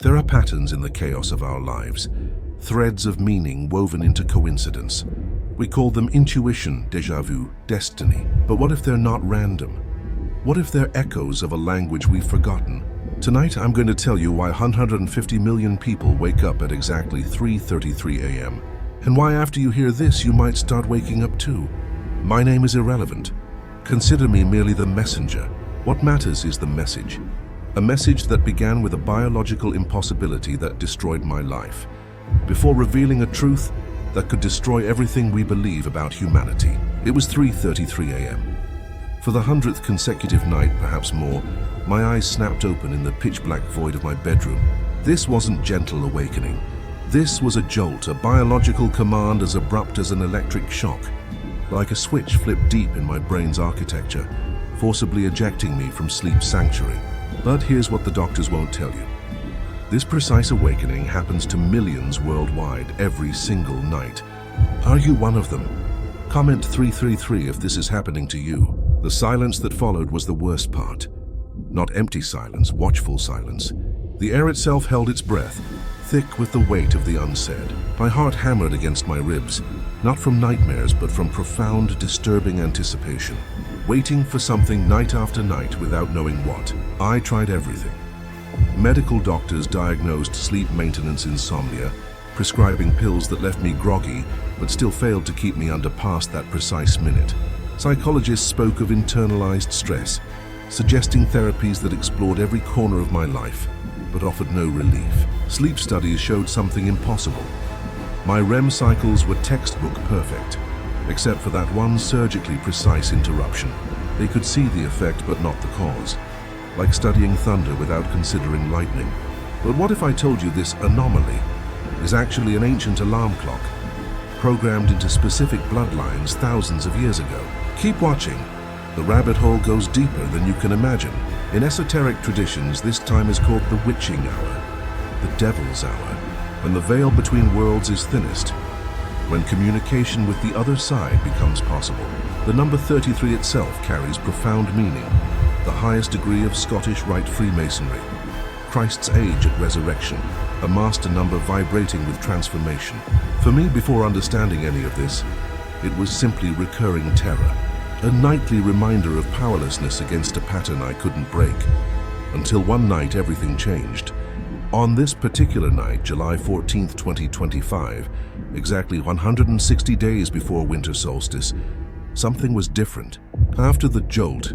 There are patterns in the chaos of our lives, threads of meaning woven into coincidence. We call them intuition, déjà vu, destiny. But what if they're not random? What if they're echoes of a language we've forgotten? Tonight, I'm going to tell you why 150 million people wake up at exactly 3:33 a.m. and why after you hear this, you might start waking up too. My name is irrelevant. Consider me merely the messenger. What matters is the message. A message that began with a biological impossibility that destroyed my life, before revealing a truth that could destroy everything we believe about humanity. It was 3:33 a.m. For the 100th consecutive night, perhaps more, my eyes snapped open in the pitch-black void of my bedroom. This wasn't gentle awakening. This was a jolt, a biological command as abrupt as an electric shock, like a switch flipped deep in my brain's architecture, forcibly ejecting me from sleep's sanctuary. But here's what the doctors won't tell you. This precise awakening happens to millions worldwide every single night. Are you one of them? Comment 333 if this is happening to you. The silence that followed was the worst part. Not empty silence, watchful silence. The air itself held its breath, thick with the weight of the unsaid. My heart hammered against my ribs, not from nightmares, but from profound, disturbing anticipation. Waiting for something night after night without knowing what. I tried everything. Medical doctors diagnosed sleep maintenance insomnia, prescribing pills that left me groggy, but still failed to keep me under past that precise minute. Psychologists spoke of internalized stress, suggesting therapies that explored every corner of my life, but offered no relief. Sleep studies showed something impossible. My REM cycles were textbook perfect, except for that one surgically precise interruption. They could see the effect, but not the cause, like studying thunder without considering lightning. But what if I told you this anomaly is actually an ancient alarm clock, programmed into specific bloodlines thousands of years ago? Keep watching. The rabbit hole goes deeper than you can imagine. In esoteric traditions, this time is called the witching hour, the devil's hour, when the veil between worlds is thinnest, when communication with the other side becomes possible. The number 33 itself carries profound meaning, the highest degree of Scottish Rite Freemasonry, Christ's age at resurrection, a master number vibrating with transformation. For me, before understanding any of this, it was simply recurring terror, a nightly reminder of powerlessness against a pattern I couldn't break. Until one night, everything changed. On this particular night, July 14th, 2025, exactly 160 days before winter solstice, something was different. After the jolt,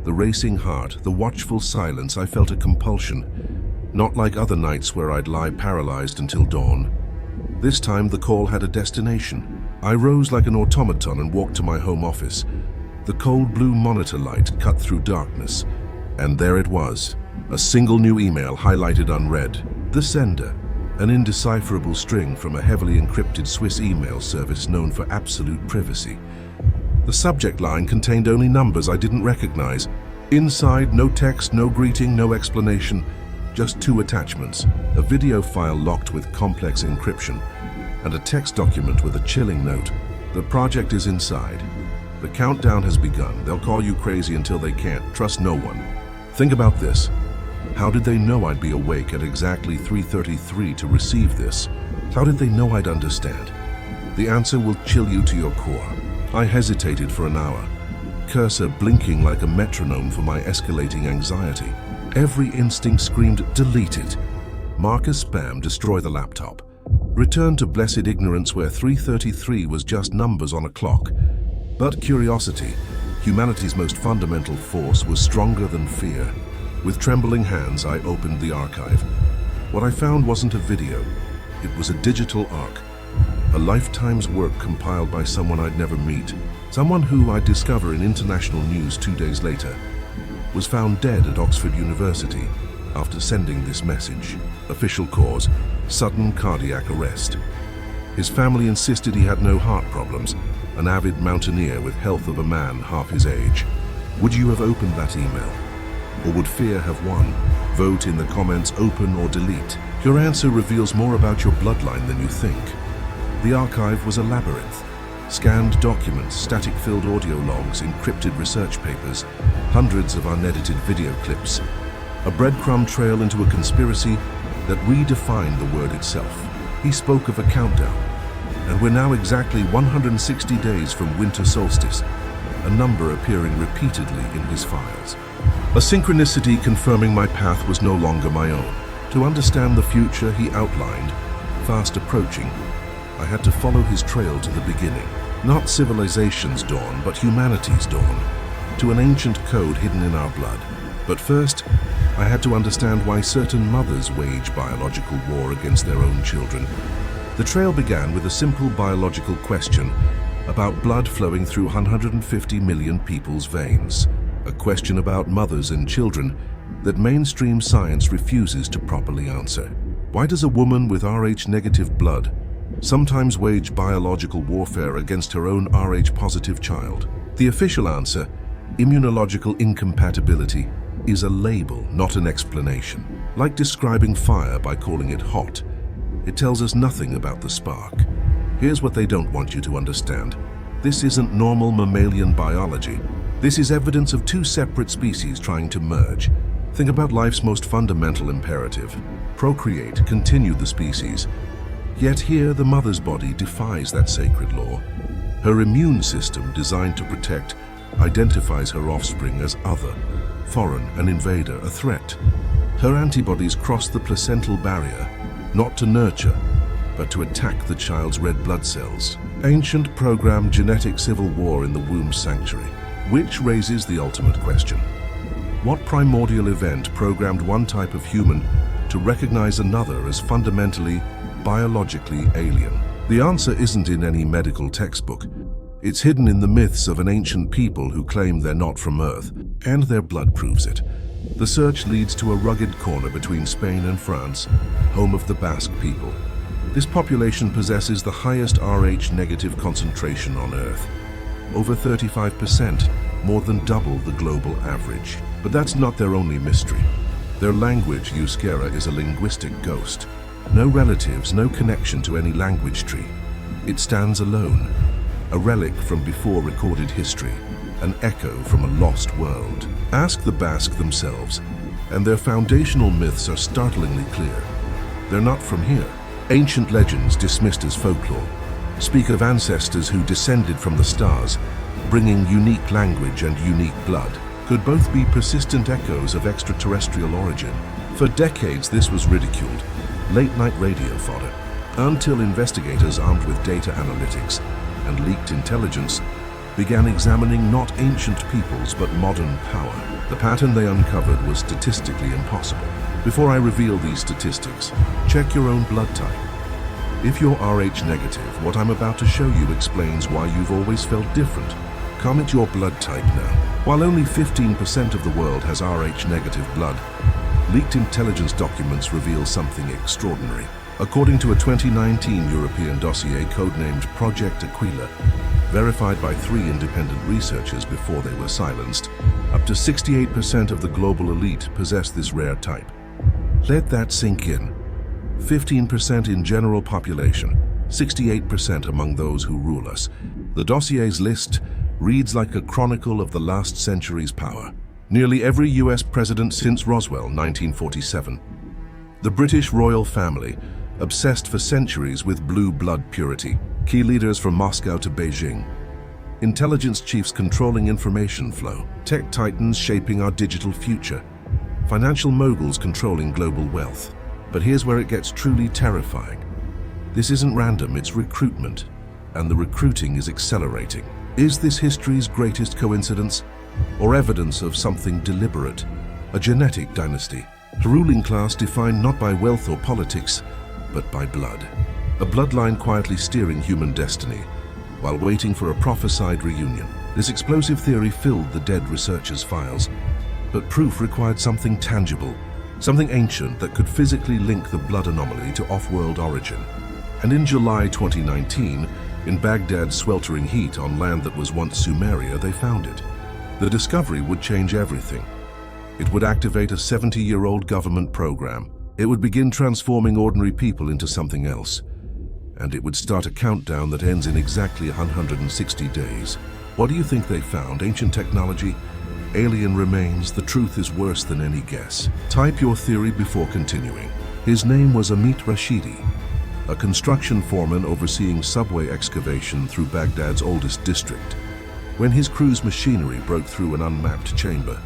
the racing heart, the watchful silence, I felt a compulsion. Not like other nights where I'd lie paralyzed until dawn. This time, the call had a destination. I rose like an automaton and walked to my home office. The cold blue monitor light cut through darkness, and there it was, a single new email highlighted unread. The sender, an indecipherable string from a heavily encrypted Swiss email service known for absolute privacy. The subject line contained only numbers I didn't recognize. Inside, no text, no greeting, no explanation, just two attachments, a video file locked with complex encryption, and a text document with a chilling note. The project is inside. The countdown has begun. They'll call you crazy until they can't. Trust no one. Think about this. How did they know I'd be awake at exactly 3:33 to receive this? How did they know I'd understand? The answer will chill you to your core. I hesitated for an hour, cursor blinking like a metronome for my escalating anxiety. Every instinct screamed, delete it. Mark as spam, destroy the laptop. Return to blessed ignorance where 3:33 was just numbers on a clock. But curiosity, humanity's most fundamental force, was stronger than fear. With trembling hands, I opened the archive. What I found wasn't a video. It was a digital arc, a lifetime's work compiled by someone I'd never meet, someone who I'd discover in international news 2 days later, was found dead at Oxford University after sending this message. Official cause, sudden cardiac arrest. His family insisted he had no heart problems, an avid mountaineer with health of a man half his age. Would you have opened that email? Or would fear have won? Vote in the comments, open or delete. Your answer reveals more about your bloodline than you think. The archive was a labyrinth. Scanned documents, static-filled audio logs, encrypted research papers, hundreds of unedited video clips. A breadcrumb trail into a conspiracy that redefined the word itself. He spoke of a countdown, and we're now exactly 160 days from winter solstice, a number appearing repeatedly in his files. A synchronicity confirming my path was no longer my own. To understand the future he outlined, fast approaching, I had to follow his trail to the beginning. Not civilization's dawn, but humanity's dawn, to an ancient code hidden in our blood. But first, I had to understand why certain mothers wage biological war against their own children. The trail began with a simple biological question about blood flowing through 150 million people's veins. A question about mothers and children that mainstream science refuses to properly answer. Why does a woman with Rh-negative blood sometimes wage biological warfare against her own Rh-positive child? The official answer, immunological incompatibility, is a label, not an explanation. Like describing fire by calling it hot, it tells us nothing about the spark. Here's what they don't want you to understand. This isn't normal mammalian biology. This is evidence of two separate species trying to merge. Think about life's most fundamental imperative. Procreate, continue the species. Yet here, the mother's body defies that sacred law. Her immune system, designed to protect, identifies her offspring as other, foreign, an invader, a threat. Her antibodies cross the placental barrier, not to nurture, but to attack the child's red blood cells. Ancient programmed genetic civil war in the womb's sanctuary, which raises the ultimate question. What primordial event programmed one type of human to recognize another as fundamentally, biologically alien? The answer isn't in any medical textbook. It's hidden in the myths of an ancient people who claim they're not from Earth, and their blood proves it. The search leads to a rugged corner between Spain and France, home of the Basque people. This population possesses the highest Rh-negative concentration on Earth. Over 35%, more than double the global average. But that's not their only mystery. Their language, Euskera, is a linguistic ghost. No relatives, no connection to any language tree. It stands alone, a relic from before recorded history, an echo from a lost world. Ask the Basque themselves, and their foundational myths are startlingly clear. They're not from here. Ancient legends, dismissed as folklore, speak of ancestors who descended from the stars, bringing unique language and unique blood. Could both be persistent echoes of extraterrestrial origin. For decades, this was ridiculed, late-night radio fodder, until investigators armed with data analytics and leaked intelligence began examining not ancient peoples but modern power. The pattern they uncovered was statistically impossible. Before I reveal these statistics, check your own blood type. If you're Rh-negative, what I'm about to show you explains why you've always felt different. Comment your blood type now. While only 15% of the world has Rh-negative blood, leaked intelligence documents reveal something extraordinary. According to a 2019 European dossier codenamed Project Aquila, verified by 3 independent researchers before they were silenced, up to 68% of the global elite possess this rare type. Let that sink in. 15% in general population, 68% among those who rule us. The dossier's list reads like a chronicle of the last century's power. Nearly every US president since Roswell, 1947. The British royal family, obsessed for centuries with blue blood purity. Key leaders from Moscow to Beijing. Intelligence chiefs controlling information flow. Tech titans shaping our digital future. Financial moguls controlling global wealth. But here's where it gets truly terrifying. This isn't random, it's recruitment. And the recruiting is accelerating. Is this history's greatest coincidence? Or evidence of something deliberate? A genetic dynasty? A ruling class defined not by wealth or politics, but by blood. A bloodline quietly steering human destiny, while waiting for a prophesied reunion. This explosive theory filled the dead researchers' files, but proof required something tangible, something ancient that could physically link the blood anomaly to off-world origin. And in July 2019, in Baghdad's sweltering heat on land that was once Sumeria, they found it. The discovery would change everything. It would activate a 70-year-old government program. It would begin transforming ordinary people into something else. And it would start a countdown that ends in exactly 160 days. What do you think they found? Ancient technology? Alien remains? The truth is worse than any guess. Type your theory before continuing. His name was Amit Rashidi, a construction foreman overseeing subway excavation through Baghdad's oldest district. When his crew's machinery broke through an unmapped chamber,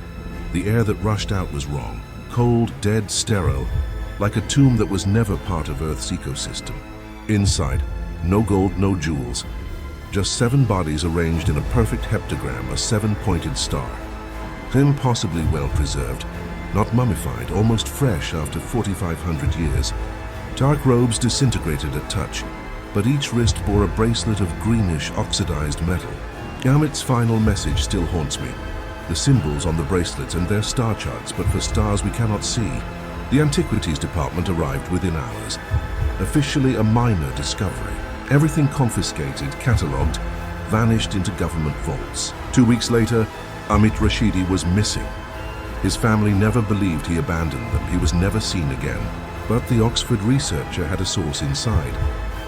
the air that rushed out was wrong. Cold, dead, sterile, like a tomb that was never part of Earth's ecosystem. Inside, no gold, no jewels, just 7 bodies arranged in a perfect heptagram, a 7-pointed star. Impossibly well preserved, not mummified, almost fresh after 4,500 years. Dark robes disintegrated at touch, but each wrist bore a bracelet of greenish, oxidized metal. Amit's final message still haunts me. The symbols on the bracelets and their star charts, but for stars we cannot see. The Antiquities Department arrived within hours. Officially a minor discovery. Everything confiscated, catalogued, vanished into government vaults. 2 weeks later, Amit Rashidi was missing. His family never believed he abandoned them. He was never seen again. But the Oxford researcher had a source inside.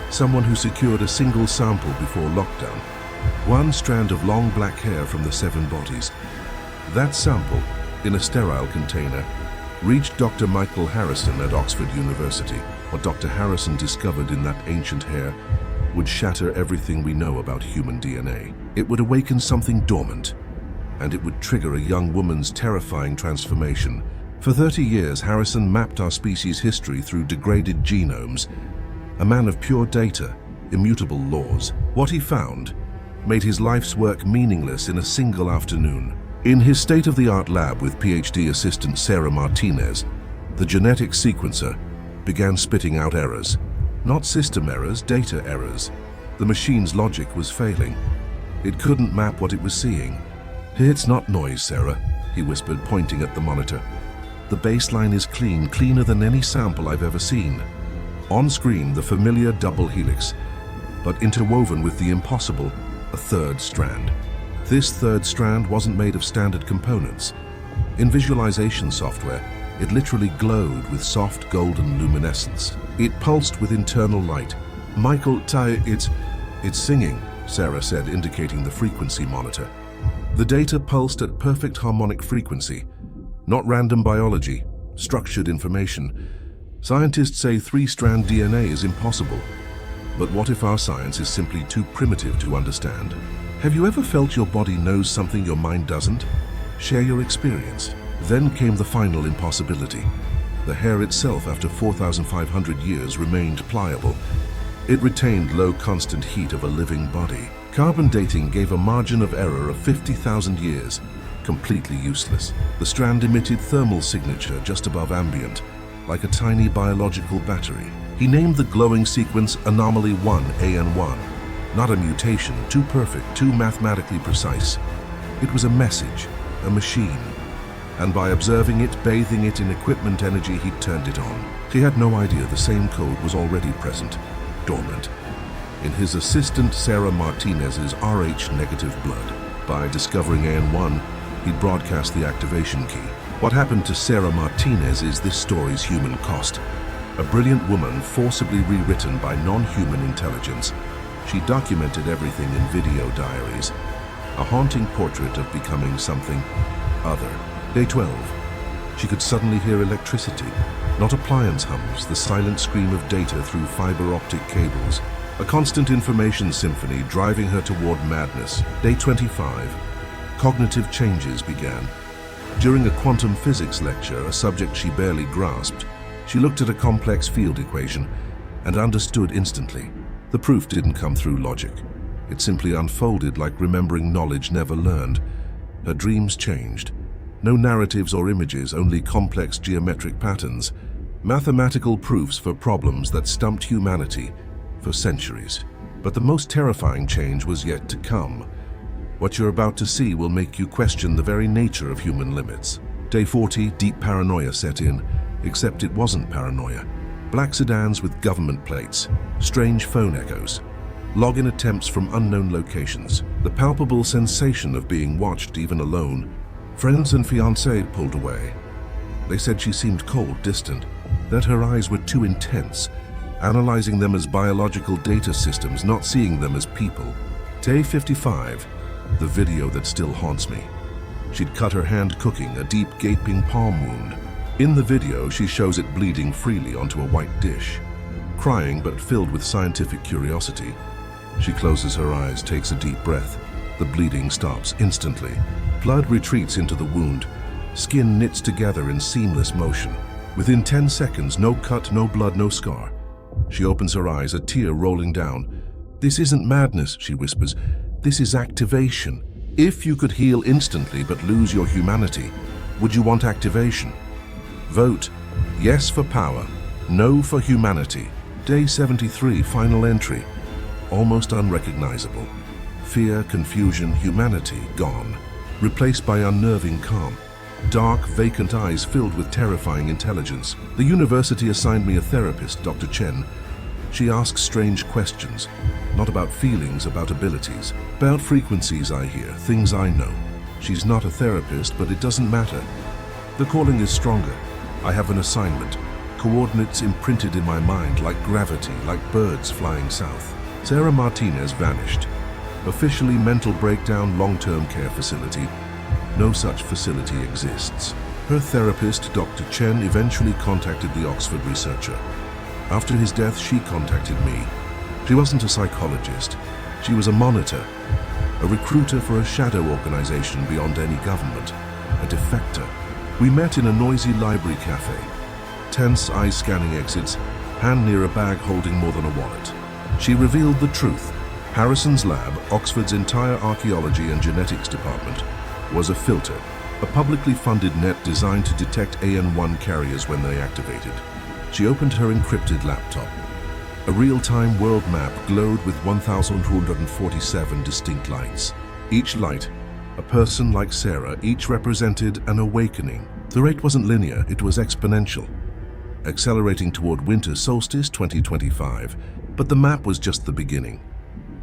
Someone who secured a single sample before lockdown. 1 strand of long black hair from the 7 bodies. That sample, in a sterile container, reached Dr. Michael Harrison at Oxford University. What Dr. Harrison discovered in that ancient hair would shatter everything we know about human DNA. It would awaken something dormant, and it would trigger a young woman's terrifying transformation. For 30 years, Harrison mapped our species' history through degraded genomes, a man of pure data, immutable laws. What he found made his life's work meaningless in a single afternoon. In his state-of-the-art lab with PhD assistant Sarah Martinez, the genetic sequencer began spitting out errors. Not system errors, data errors. The machine's logic was failing. It couldn't map what it was seeing. "It's not noise, Sarah," he whispered, pointing at the monitor. "The baseline is clean, cleaner than any sample I've ever seen." On screen, the familiar double helix, but interwoven with the impossible, a 3rd strand. This 3rd strand wasn't made of standard components. In visualization software, it literally glowed with soft golden luminescence. It pulsed with internal light. "Michael, it's singing," Sarah said, indicating the frequency monitor. The data pulsed at perfect harmonic frequency. Not random biology, structured information. Scientists say 3-strand DNA is impossible. But what if our science is simply too primitive to understand? Have you ever felt your body knows something your mind doesn't? Share your experience. Then came the final impossibility. The hair itself, after 4,500 years, remained pliable. It retained low constant heat of a living body. Carbon dating gave a margin of error of 50,000 years, completely useless. The strand emitted thermal signature just above ambient, like a tiny biological battery. He named the glowing sequence Anomaly 1, AN1. Not a mutation, too perfect, too mathematically precise. It was a message, a machine. And by observing it, bathing it in equipment energy, he turned it on. He had no idea the same code was already present, dormant, in his assistant Sarah Martinez's Rh-negative blood. By discovering AN1, he broadcast the activation key. What happened to Sarah Martinez is this story's human cost. A brilliant woman forcibly rewritten by non-human intelligence. She documented everything in video diaries, a haunting portrait of becoming something other. Day 12. She could suddenly hear electricity, not appliance hums, the silent scream of data through fiber optic cables. A constant information symphony driving her toward madness. Day 25. Cognitive changes began. During a quantum physics lecture, a subject she barely grasped, she looked at a complex field equation and understood instantly. The proof didn't come through logic. It simply unfolded like remembering knowledge never learned. Her dreams changed. No narratives or images, only complex geometric patterns. Mathematical proofs for problems that stumped humanity for centuries. But the most terrifying change was yet to come. What you're about to see will make you question the very nature of human limits. Day 40, deep paranoia set in, except it wasn't paranoia. Black sedans with government plates, strange phone echoes, login attempts from unknown locations, the palpable sensation of being watched even alone. Friends and fiancé pulled away. They said she seemed cold, distant, that her eyes were too intense, analyzing them as biological data systems, not seeing them as people. Day 55, the video that still haunts me. She'd cut her hand cooking, a deep, gaping palm wound. In the video, she shows it bleeding freely onto a white dish. Crying but filled with scientific curiosity, she closes her eyes, takes a deep breath. The bleeding stops instantly. Blood retreats into the wound. Skin knits together in seamless motion. Within 10 seconds, no cut, no blood, no scar. She opens her eyes, a tear rolling down. "This isn't madness," she whispers. "This is activation. If you could heal instantly but lose your humanity, would you want activation?" Vote. Yes for power. No for humanity. Day 73, final entry. Almost unrecognizable. Fear, confusion, humanity gone. Replaced by unnerving calm. Dark, vacant eyes filled with terrifying intelligence. The university assigned me a therapist, Dr. Chen. She asks strange questions. Not about feelings, about abilities. About frequencies I hear, things I know. She's not a therapist, but it doesn't matter. The calling is stronger. I have an assignment. Coordinates imprinted in my mind like gravity, like birds flying south. Sarah Martinez vanished. Officially mental breakdown, long-term care facility. No such facility exists. Her therapist, Dr. Chen, eventually contacted the Oxford researcher. After his death, she contacted me. She wasn't a psychologist. She was a monitor, a recruiter for a shadow organization beyond any government, a defector. We met in a noisy library cafe. Tense, eye-scanning exits, hand near a bag holding more than a wallet. She revealed the truth. Harrison's lab, Oxford's entire archaeology and genetics department, was a filter, a publicly funded net designed to detect AN1 carriers when they activated. She opened her encrypted laptop. A real-time world map glowed with 1,247 distinct lights. Each light, a person like Sarah, each represented an awakening. The rate wasn't linear, it was exponential, accelerating toward winter solstice 2025. But the map was just the beginning.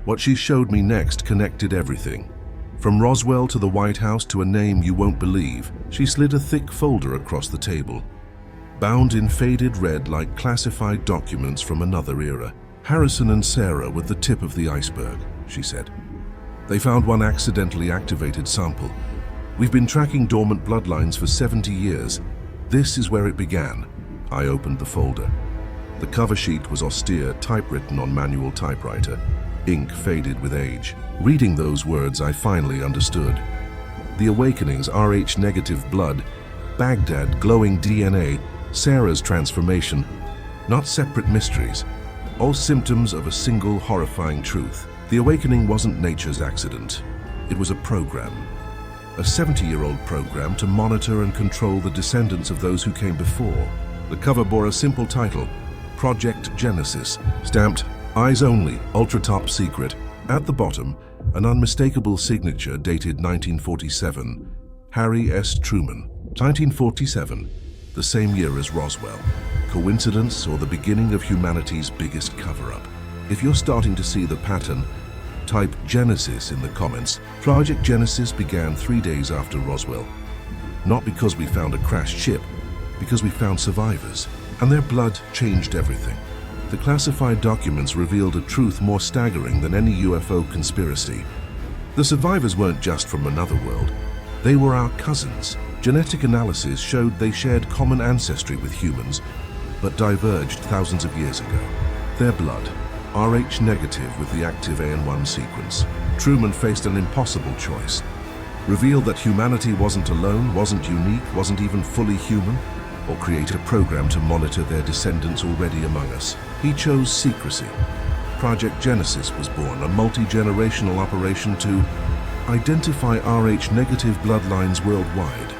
What she showed me next connected everything. From Roswell to the White House to a name you won't believe. She slid a thick folder across the table, bound in faded red like classified documents from another era. Harrison and Sarah were the tip of the iceberg, she said. They found one accidentally activated sample. We've been tracking dormant bloodlines for 70 years. This is where it began. I opened the folder. The cover sheet was austere, typewritten on manual typewriter. Ink faded with age. Reading those words, I finally understood. The awakenings, Rh-negative blood, Baghdad, glowing DNA, Sarah's transformation, not separate mysteries, all symptoms of a single horrifying truth. The awakening wasn't nature's accident. It was a program. A 70-year-old program to monitor and control the descendants of those who came before. The cover bore a simple title, Project Genesis, stamped Eyes Only, Ultra Top Secret. At the bottom, an unmistakable signature dated 1947, Harry S. Truman. 1947, the same year as Roswell. Coincidence or the beginning of humanity's biggest cover-up? If you're starting to see the pattern, type Genesis in the comments. Project Genesis began 3 days after Roswell. Not because we found a crashed ship, because we found survivors, and their blood changed everything. The classified documents revealed a truth more staggering than any UFO conspiracy. The survivors weren't just from another world. They were our cousins. Genetic analysis showed they shared common ancestry with humans, but diverged thousands of years ago. Their blood, Rh negative with the active AN1 sequence. Truman faced an impossible choice. Reveal that humanity wasn't alone, wasn't unique, wasn't even fully human, or create a program to monitor their descendants already among us. He chose secrecy. Project Genesis was born, a multi-generational operation to identify Rh negative bloodlines worldwide,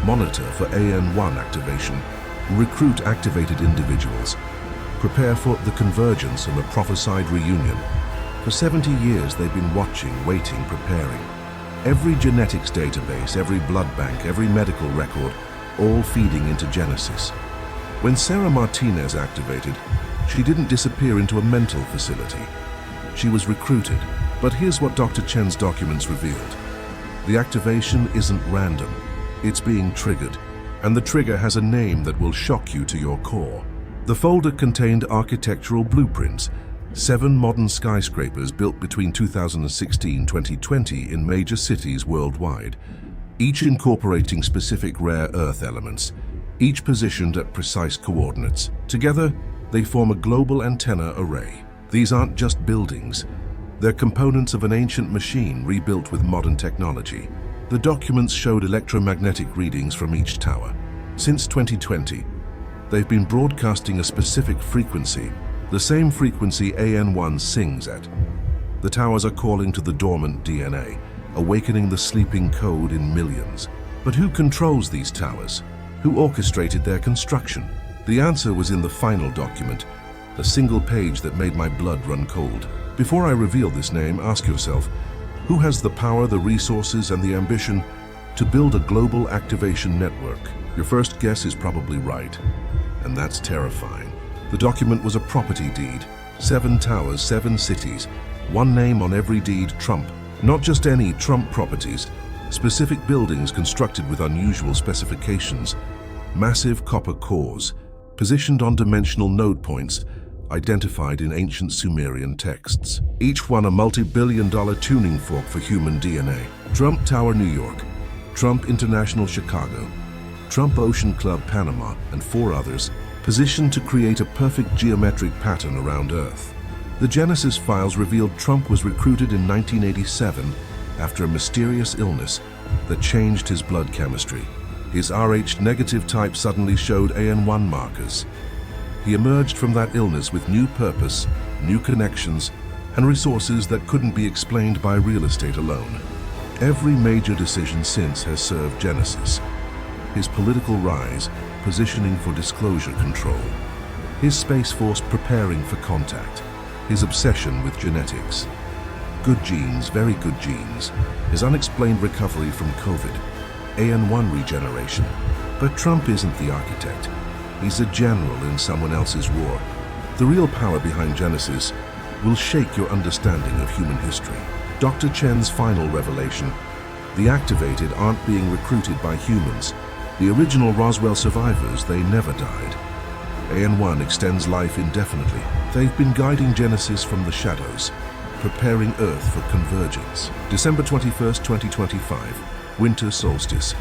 monitor for AN1 activation, recruit activated individuals, prepare for the Convergence and a prophesied reunion. For 70 years they've been watching, waiting, preparing. Every genetics database, every blood bank, every medical record, all feeding into Genesis. When Sarah Martinez activated, she didn't disappear into a mental facility. She was recruited. But here's what Dr. Chen's documents revealed. The activation isn't random. It's being triggered. And the trigger has a name that will shock you to your core. The folder contained architectural blueprints, 7 modern skyscrapers built between 2016-2020 in major cities worldwide, each incorporating specific rare earth elements, each positioned at precise coordinates. Together, they form a global antenna array. These aren't just buildings. They're components of an ancient machine rebuilt with modern technology. The documents showed electromagnetic readings from each tower. Since 2020, they've been broadcasting a specific frequency, the same frequency AN1 sings at. The towers are calling to the dormant DNA, awakening the sleeping code in millions. But who controls these towers? Who orchestrated their construction? The answer was in the final document, a single page that made my blood run cold. Before I reveal this name, ask yourself, who has the power, the resources, and the ambition to build a global activation network? Your first guess is probably right, and that's terrifying. The document was a property deed. 7 towers, 7 cities, one name on every deed, Trump. Not just any Trump properties, specific buildings constructed with unusual specifications, massive copper cores, positioned on dimensional node points, identified in ancient Sumerian texts. Each one a multi-billion-dollar tuning fork for human DNA. Trump Tower, New York, Trump International, Chicago, Trump Ocean Club, Panama, and 4 others, positioned to create a perfect geometric pattern around Earth. The Genesis files revealed Trump was recruited in 1987 after a mysterious illness that changed his blood chemistry. His Rh negative type suddenly showed AN1 markers. He emerged from that illness with new purpose, new connections, and resources that couldn't be explained by real estate alone. Every major decision since has served Genesis. His political rise, positioning for disclosure control. His Space Force preparing for contact. His obsession with genetics. Good genes, very good genes. His unexplained recovery from COVID. AN1 regeneration. But Trump isn't the architect. He's a general in someone else's war. The real power behind Genesis will shake your understanding of human history. Dr. Chen's final revelation. The activated aren't being recruited by humans. The original Roswell survivors, they never died. AN1 extends life indefinitely. They've been guiding Genesis from the shadows, preparing Earth for convergence. December 21st, 2025, winter solstice.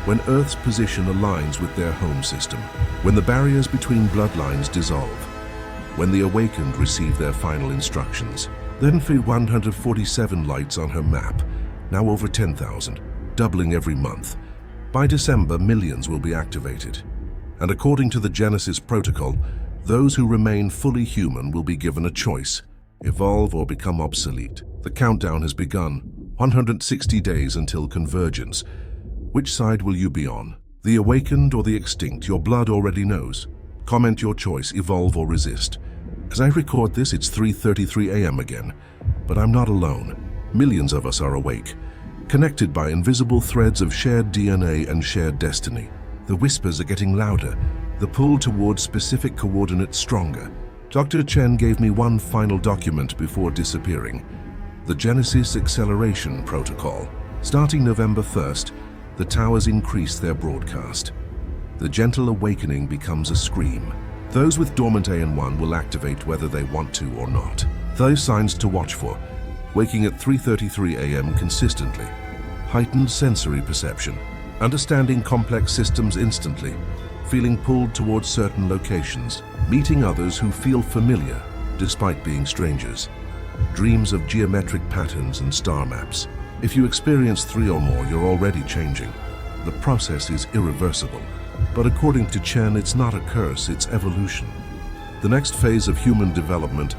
When Earth's position aligns with their home system, when the barriers between bloodlines dissolve, when the awakened receive their final instructions. Then feed 147 lights on her map, now over 10,000, doubling every month. By December, millions will be activated. And according to the Genesis protocol, those who remain fully human will be given a choice: evolve or become obsolete. The countdown has begun. 160 days until convergence. Which side will you be on? The awakened or the extinct? Your blood already knows. Comment your choice, evolve or resist. As I record this, it's 3:33 a.m. again, but I'm not alone. Millions of us are awake, connected by invisible threads of shared DNA and shared destiny. The whispers are getting louder, the pull towards specific coordinates stronger. Dr. Chen gave me one final document before disappearing: the Genesis Acceleration Protocol. Starting November 1st, the towers increase their broadcast. The gentle awakening becomes a scream. Those with dormant AN1 will activate whether they want to or not. Those signs to watch for: waking at 3:33 a.m. consistently, heightened sensory perception, understanding complex systems instantly, feeling pulled towards certain locations, meeting others who feel familiar despite being strangers, dreams of geometric patterns and star maps. If you experience 3 or more, you're already changing. The process is irreversible. But according to Chen, it's not a curse, it's evolution. The next phase of human development,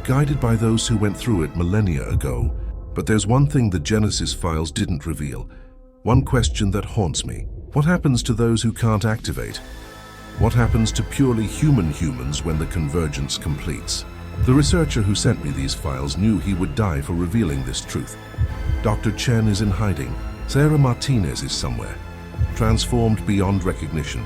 guided by those who went through it millennia ago. But there's one thing the Genesis files didn't reveal. One question that haunts me. What happens to those who can't activate? What happens to purely human humans when the convergence completes? The researcher who sent me these files knew he would die for revealing this truth. Dr. Chen is in hiding. Sarah Martinez is somewhere, transformed beyond recognition.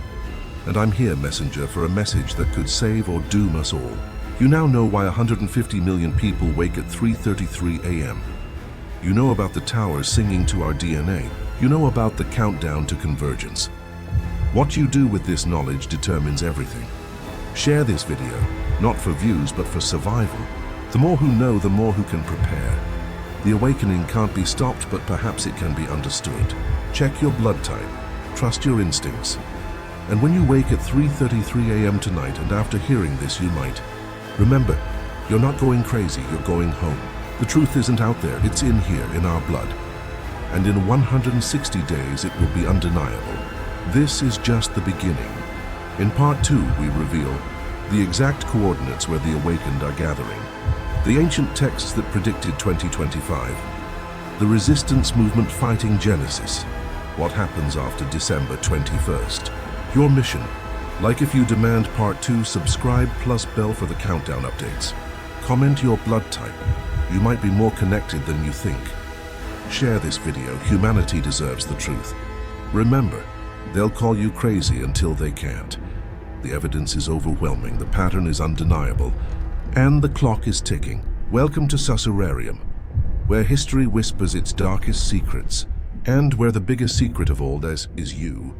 And I'm here, messenger, for a message that could save or doom us all. You now know why 150 million people wake at 3:33 a.m. You know about the towers singing to our DNA. You know about the countdown to convergence. What you do with this knowledge determines everything. Share this video, not for views, but for survival. The more who know, the more who can prepare. The awakening can't be stopped, but perhaps it can be understood. Check your blood type. Trust your instincts. And when you wake at 3:33 a.m. tonight, and after hearing this you might, remember, you're not going crazy, you're going home. The truth isn't out there, it's in here, in our blood. And in 160 days it will be undeniable. This is just the beginning. In part 2 we reveal the exact coordinates where the awakened are gathering, the ancient texts that predicted 2025, the resistance movement fighting Genesis, what happens after December 21st. Your mission. Like if you demand part 2, subscribe plus bell for the countdown updates. Comment your blood type. You might be more connected than you think. Share this video. Humanity deserves the truth. Remember, they'll call you crazy until they can't. The evidence is overwhelming, the pattern is undeniable, and the clock is ticking. Welcome to Sussurrarium, where history whispers its darkest secrets, and where the biggest secret of all is you.